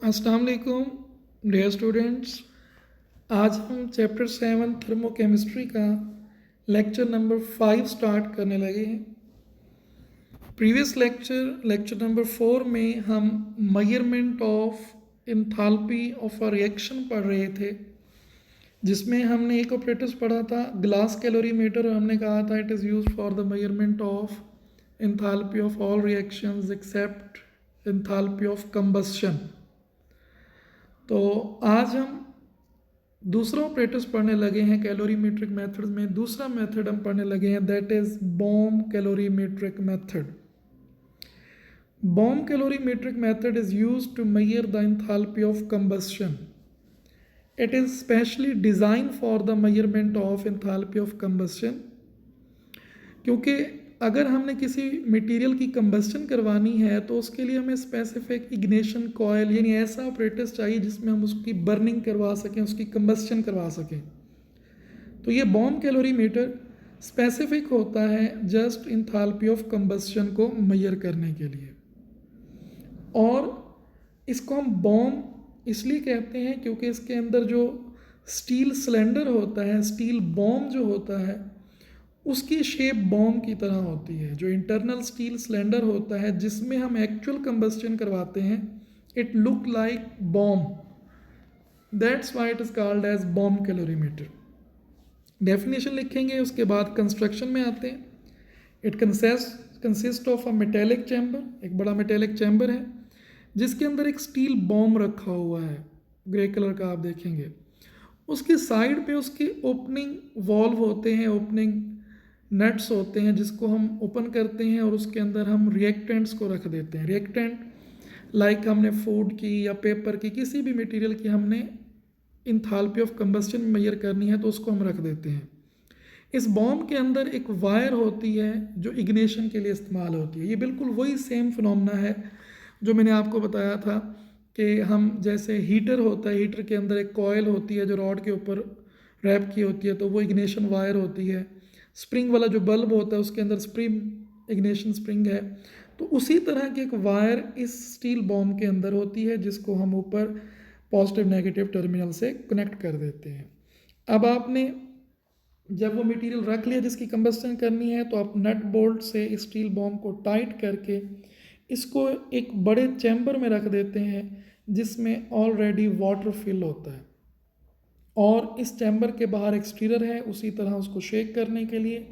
अस्सलाम वालेकुम dear students. आज हम चैप्टर 7 थर्मोकेमिस्ट्री का लेक्चर नंबर 5 स्टार्ट करने लगे हैं। प्रीवियस लेक्चर नंबर 4 में हम measurement of enthalpy of a reaction पढ़ रहे थे, जिसमें हमने एक ऑपरेटर्स पढ़ा था ग्लास कैलोरीमीटर, और हमने कहा था it is use for the measurement of enthalpy of all reactions except enthalpy of combustion. तो आज हम दूसरा ऑपरेटर्स पढ़ने लगे हैं कैलोरीमेट्रिक मेथड में। दूसरा मेथड हम पढ़ने लगे हैं, that is bomb calorimetric method. Bomb calorimetric method is used to measure the enthalpy of combustion. It is specially design for the measurement of enthalpy of combustion, क्योंकि अगर हमने किसी मटेरियल की कंबस्शन करवानी है तो उसके लिए हमें स्पेसिफिक इग्निशन कॉयल यानी ऐसा ऑपरेटर्स चाहिए जिसमें हम उसकी बर्निंग करवा सकें, उसकी कंबस्शन करवा सकें। तो ये बॉम कैलोरीमीटर स्पेसिफिक होता है जस्ट एंथैल्पी ऑफ कंबस्शन को मेजर करने के लिए। और इसको हम बॉम इसलिए कहते हैं क्योंकि इसके अंदर जो स्टील सिलेंडर होता है, स्टील बॉम जो होता है, उसकी शेप बॉम की तरह होती है। जो इंटरनल स्टील सिलेंडर होता है जिसमें हम एक्चुअल कंबस्शन करवाते हैं, it look like bomb, that's why it is called as bomb calorimeter. Definition लिखेंगे, उसके बाद कंस्ट्रक्शन में आते हैं। It consist of a metallic chamber, एक बड़ा मेटेलिक चैम्बर है जिसके अंदर एक स्टील बॉम रखा हुआ है, ग्रे कलर का आप देखेंगे। उसके साइड पे उसके ओपनिंग वॉल्व होते हैं, ओपनिंग नट्स होते हैं जिसको हम ओपन करते हैं और उसके अंदर हम रिएक्टेंट्स को रख देते हैं। रिएक्टेंट लाइक हमने फूड की या पेपर की, किसी भी मटेरियल की हमने एंथैल्पी ऑफ कंबस्शन मेजर करनी है तो उसको हम रख देते हैं। इस बॉम्ब के अंदर एक वायर होती है जो इग्निशन के लिए इस्तेमाल होती है। ये बिल्कुल वही सेम फिनोमेना है जो मैंने आपको बताया था कि हम जैसे हीटर होता है, हीटर के अंदर एक कॉयल होती है जो रॉड के ऊपर रैप की होती है, तो वो इग्निशन वायर होती है। स्प्रिंग वाला जो बल्ब होता है उसके अंदर स्प्रिंग इग्निशन स्प्रिंग है। तो उसी तरह की एक वायर इस स्टील बॉम्ब के अंदर होती है जिसको हम ऊपर पॉजिटिव नेगेटिव टर्मिनल से कनेक्ट कर देते हैं। अब आपने जब वो मटेरियल रख लिया जिसकी कंबस्शन करनी है, तो आप नट बोल्ट से स्टील बॉम्ब को टाइट करके इसको एक बड़े चैम्बर में रख देते हैं जिसमें ऑलरेडी वाटर फिल होता है, और इस चैम्बर के बाहर एक स्टीरर है उसी तरह उसको शेक करने के लिए,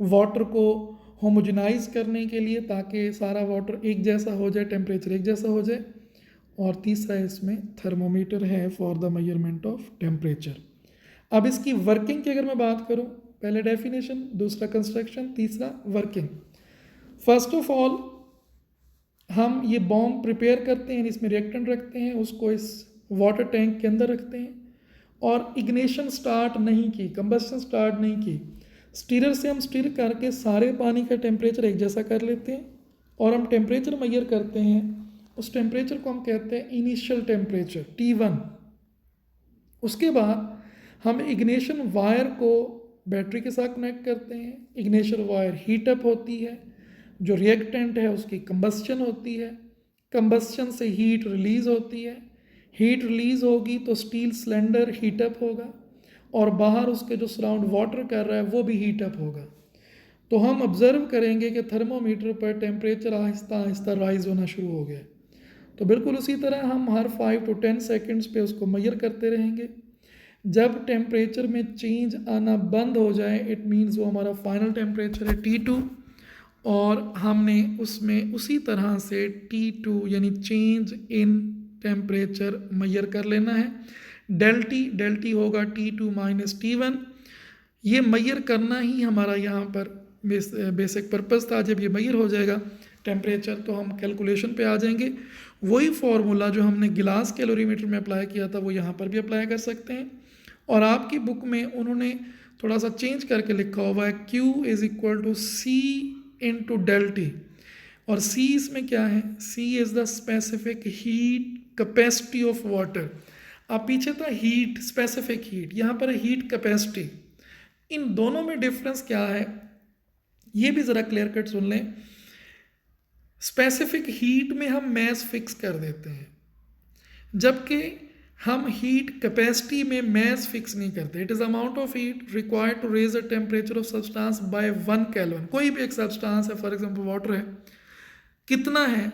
वाटर को होमोजेनाइज करने के लिए ताकि सारा वाटर एक जैसा हो जाए, टेम्परेचर एक जैसा हो जाए। और तीसरा इसमें थर्मोमीटर है for the measurement of temperature. अब इसकी वर्किंग की अगर मैं बात करूं, पहले डेफिनेशन, दूसरा कंस्ट्रक्शन, तीसरा वर्किंग। फर्स्ट ऑफ ऑल हम ये बॉम्ब प्रिपेयर करते हैं, इसमें रिएक्टेंट रखते हैं, उसको इस वाटर टैंक के अंदर रखते हैं और इग्निशन स्टार्ट नहीं की, कंबस्शन स्टार्ट नहीं की। स्टीरर से हम स्टीर करके सारे पानी का टेम्परेचर एक जैसा कर लेते हैं और हम टेम्परेचर मेजर करते हैं। उस टेम्परेचर को हम कहते हैं इनिशियल टेम्परेचर T1। उसके बाद हम इग्निशन वायर को बैटरी के साथ कनेक्ट करते हैं। इग्निशन वायर हीट अप होती है, जो रिएक्टेंट है उसकी कंबस्शन होती है, कंबस्शन से हीट रिलीज होती है, हीट रिलीज होगी तो स्टील सिलेंडर हीट अप होगा और बाहर उसके जो सराउंड वाटर कर रहा है वो भी हीट अप होगा। तो हम ऑब्जर्व करेंगे कि थर्मोमीटर पर टेम्परेचर आहिस्ता आहिस्ता राइज होना शुरू हो गया। तो बिल्कुल उसी तरह हम हर 5 to 10 सेकेंड्स पे उसको मेजर करते रहेंगे। जब टेम्परेचर में चेंज आना बंद हो जाए, इट मीन्स वो हमारा फाइनल टेम्परेचर है T2, और हमने उसमें उसी तरह से T2 यानी चेंज इन टेम्परेचर मेजर कर लेना है। डेल टी होगा T2 माइनस T1। ये मेजर करना ही हमारा यहाँ पर बेसिक पर्पस था। जब ये मेजर हो जाएगा टेम्परेचर तो हम कैलकुलेशन पे आ जाएंगे। वही फॉर्मूला जो हमने गिलास कैलोरीमीटर में अप्लाई किया था वो यहाँ पर भी अप्लाई कर सकते हैं। और आपकी बुक में उन्होंने थोड़ा सा चेंज करके लिखा हुआ है Q is equal to C into del T. और C इसमें क्या है, C is the specific heat capacity of water. अब पीछे था हीट, स्पेसिफिक हीट, यहाँ पर है हीट कैपेसिटी। इन दोनों में डिफरेंस क्या है ये भी ज़रा क्लियर कट सुन लें। स्पेसिफिक हीट में हम मैस फिक्स कर देते हैं, जबकि हम हीट कैपेसिटी में मैस फिक्स नहीं करते। It is amount of heat required to raise the temperature of substance by 1 kelvin. कोई भी एक सब्सटेंस है, फॉर एग्जांपल वाटर है, कितना है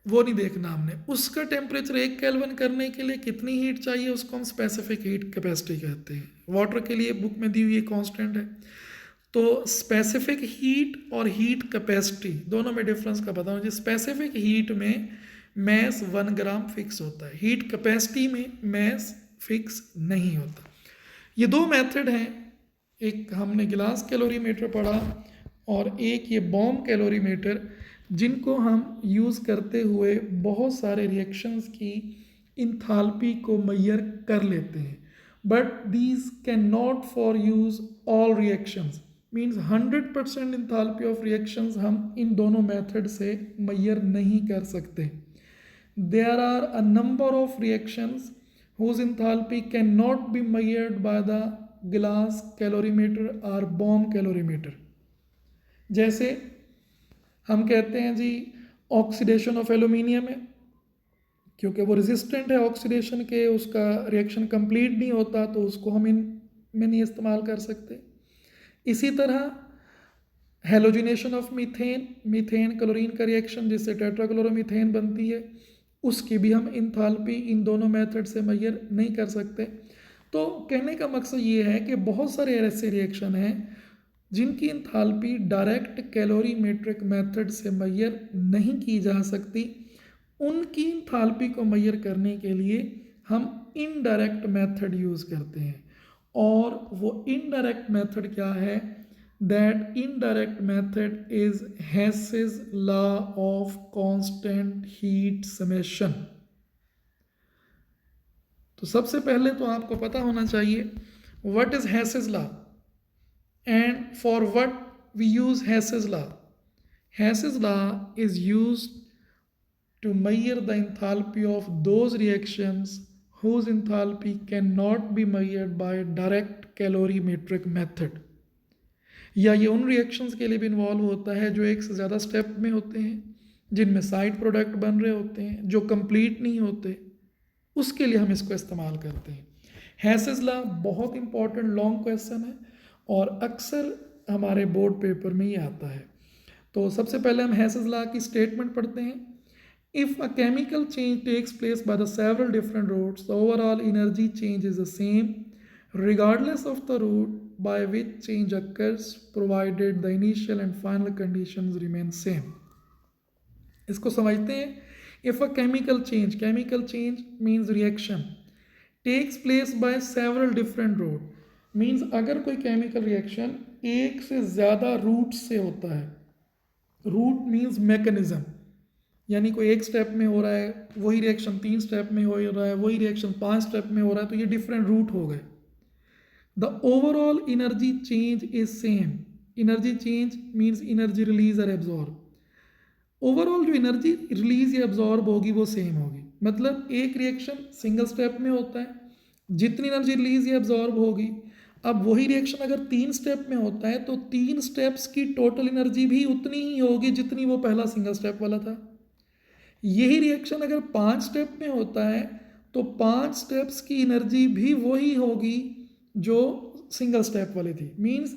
वो नहीं देखना हमने, उसका टेम्परेचर 1 केल्विन करने के लिए कितनी हीट चाहिए उसको हम स्पेसिफिक हीट कैपेसिटी कहते हैं। वाटर के लिए बुक में दी हुई कांस्टेंट है। तो स्पेसिफिक हीट और हीट कैपेसिटी दोनों में डिफरेंस का पता होना। स्पेसिफिक हीट में मैस 1 ग्राम फिक्स होता है, हीट कैपेसिटी में मैस फिक्स नहीं होता। ये दो मेथड हैं, एक हमने गिलास कैलोरीमीटर पढ़ा और एक ये बॉम कैलोरीमीटर, जिनको हम यूज़ करते हुए बहुत सारे रिएक्शंस की इंथाल्पी को मेजर कर लेते हैं। But these can not for use all reactions, means 100% enthalpy of reactions हम इन दोनों मेथड से मेजर नहीं कर सकते। There are a number of reactions whose enthalpy cannot be measured by the glass calorimeter or bomb calorimeter। जैसे हम कहते हैं जी ऑक्सीडेशन ऑफ एल्यूमिनियम है, क्योंकि वो रेजिस्टेंट है ऑक्सीडेशन के, उसका रिएक्शन कंप्लीट नहीं होता, तो उसको हम इन में नहीं इस्तेमाल कर सकते। इसी तरह halogenation of methane, methane chlorine का रिएक्शन जिससे टेट्राक्लोरोमीथेन बनती है, उसकी भी हम इंथाल्पी इन दोनों मेथड से मेजर नहीं कर सकते। तो कहने का मकसद ये है कि बहुत सारे ऐसे रिएक्शन हैं जिनकी इंथाल्पी डायरेक्ट कैलोरीमेट्रिक मेथड से मेजर नहीं की जा सकती। उनकी इंथाल्पी को मेजर करने के लिए हम इनडायरेक्ट मेथड यूज़ करते हैं, और वो इनडायरेक्ट मेथड क्या है? That indirect method is Hess's law of constant heat summation. तो सबसे पहले तो आपको पता होना चाहिए what is Hess's law and for what we use Hess's law. Hess's law is used to measure the enthalpy of those reactions whose enthalpy cannot be measured by direct calorimetric method। या ये उन reactions के लिए भी involve होता है जो एक से ज़्यादा स्टेप में होते हैं, जिनमें साइड प्रोडक्ट बन रहे होते हैं, जो कंप्लीट नहीं होते, उसके लिए हम इसको इस्तेमाल करते हैं। हैसेस लॉ बहुत इंपॉर्टेंट लॉन्ग क्वेश्चन है और अक्सर हमारे बोर्ड पेपर में ही आता है। तो सबसे पहले हम हैसेस लॉ की स्टेटमेंट पढ़ते हैं। If a chemical change takes place by the several different routes, the overall energy change is the same regardless of the route by which change occurs, provided the initial and final conditions remain same। इसको समझते हैं। If a chemical change means reaction takes place by several different route, means अगर कोई chemical reaction एक से ज़्यादा root से होता है, रूट मीन्स मैकेनिज्म, यानी कोई एक स्टेप में हो रहा है वही रिएक्शन 3 स्टेप में हो रहा है, वही रिएक्शन 5 स्टेप में हो रहा है, तो ये डिफरेंट रूट हो गए। The overall energy change is same. Energy change means energy release और एब्जॉर्ब। ओवरऑल जो एनर्जी रिलीज या एब्जॉर्ब होगी वो सेम होगी। मतलब एक रिएक्शन सिंगल स्टेप में होता है, जितनी एनर्जी रिलीज या एब्जॉर्ब होगी, अब वही रिएक्शन अगर 3 स्टेप में होता है तो 3 स्टेप्स की टोटल एनर्जी भी उतनी ही होगी जितनी वो पहला सिंगल स्टेप वाला था। यही रिएक्शन अगर 5 स्टेप में होता है तो 5 स्टेप्स की एनर्जी भी वही होगी जो सिंगल स्टेप वाली थी। मीन्स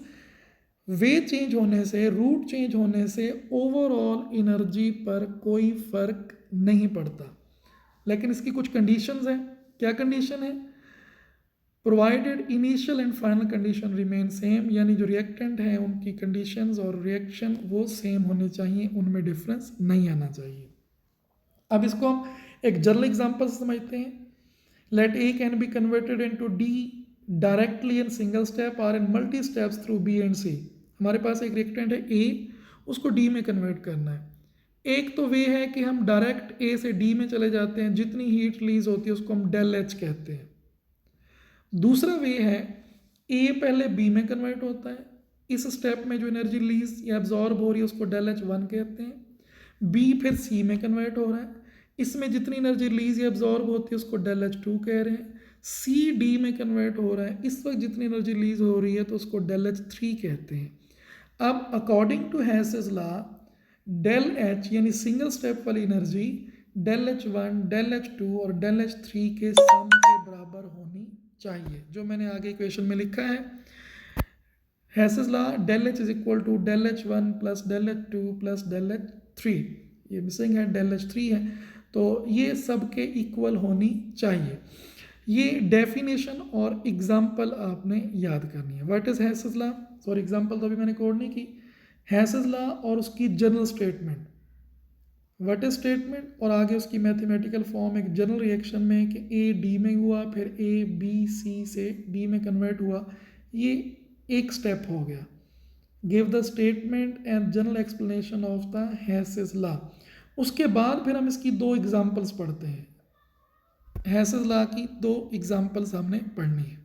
वे चेंज होने से, रूट चेंज होने से ओवरऑल एनर्जी पर कोई फर्क नहीं पड़ता। लेकिन इसकी कुछ कंडीशंस हैं। क्या कंडीशन है? Provided initial and final condition remain same, यानी जो रिएक्टेंट हैं उनकी कंडीशंस और रिएक्शन वो सेम होने चाहिए, उनमें डिफरेंस नहीं आना चाहिए। अब इसको हम एक जनरल एग्जांपल से समझते हैं। Let A can be converted into D directly in single step और in multi steps through B and C. हमारे पास एक रिएक्टेंट है ए, उसको डी में कन्वर्ट करना है। एक तो वे है कि हम डायरेक्ट ए से डी में चले जाते हैं, जितनी हीट रिलीज होती है उसको हम डेल एच कहते हैं। दूसरा वे है ए पहले बी में कन्वर्ट होता है, इस स्टेप में जो एनर्जी रिलीज या एब्जॉर्ब हो रही है उसको डेल एच 1 कहते हैं। बी फिर सी में कन्वर्ट हो रहा है, इसमें जितनी एनर्जी रिलीज या एब्जॉर्ब होती है उसको डेल एच 2 कह रहे हैं। सी डी में कन्वर्ट हो रहा है, इस वक्त जितनी एनर्जी रिलीज हो रही है तो उसको डेल एच 3 कहते हैं। अब according to Hess's law del H यानी सिंगल स्टेप वाली energy del H one, del H two और डेल एच थ्री के सम के बराबर होनी चाहिए, जो मैंने आगे इक्वेशन में लिखा है। Hess's law, del H is equal to del H one plus del H two plus del H three, ये मिसिंग है, डेल एच थ्री है, तो ये सब के इक्वल होनी चाहिए। ये डेफिनेशन और एग्जाम्पल आपने याद करनी है। What is हैसेस law, sorry example तो अभी मैंने कोड नहीं की। हैसेस लॉ और उसकी general statement, what is statement और आगे उसकी मैथमेटिकल फॉर्म एक जनरल रिएक्शन में कि ए डी में हुआ, फिर ए बी सी से डी में कन्वर्ट हुआ, ये एक स्टेप हो गया। Give the statement and general explanation of the हैसेस law. उसके बाद फिर हम इसकी दो एग्जांपल्स पढ़ते हैं। हैसेस लॉ की दो एग्जांपल्स हमने पढ़नी है।